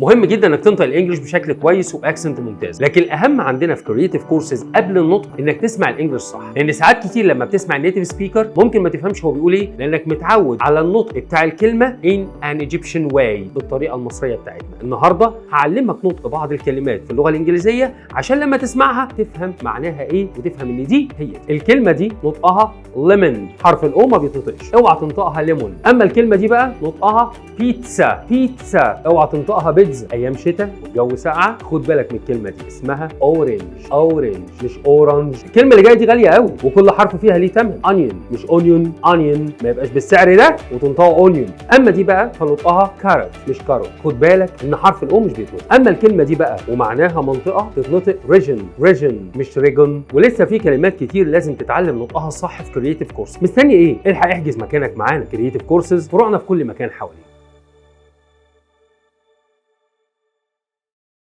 مهم جدا انك تنطق الانجليش بشكل كويس وباكسنت ممتاز، لكن الاهم عندنا في كرييتيف كورسز قبل النطق انك تسمع الانجليش صح، لان ساعات كتير لما بتسمع النيتيف سبيكر ممكن ما تفهمش هو بيقول ايه، لانك متعود على النطق بتاع الكلمه in an Egyptian way بالطريقه المصريه بتاعتنا. النهارده هعلمك نطق بعض الكلمات في اللغه الانجليزيه عشان لما تسمعها تفهم معناها ايه وتفهم ان دي هي الكلمه دي نطقها lemon، حرف الاو ما بيتنطقش، اوعى تنطقها ليمون. اما الكلمه دي بقى نطقها بيتزا، اوعى تنطقها بيتزا. ايام شتاء والجو ساقعه خد بالك من الكلمه دي، اسمها اورنج مش اورنج. الكلمه اللي جايه دي غاليه قوي وكل حرف فيها ليه ثمن. انيون مش اونيون، ما يبقاش بالسعر ده وتنطقها اونيون. اما دي بقى فنطقها كاروت مش كاروت، خد بالك ان حرف الاو مش بيتنطق. اما الكلمه دي بقى ومعناها منطقه تتنطق ريجن مش ريجون. ولسه في كلمات كتير لازم تتعلم نطقها صح في كرييتيف كورس. مستني ايه؟ الحق احجز مكانك معانا. كرييتيف كورسز فروعنا في كل مكان حواليك.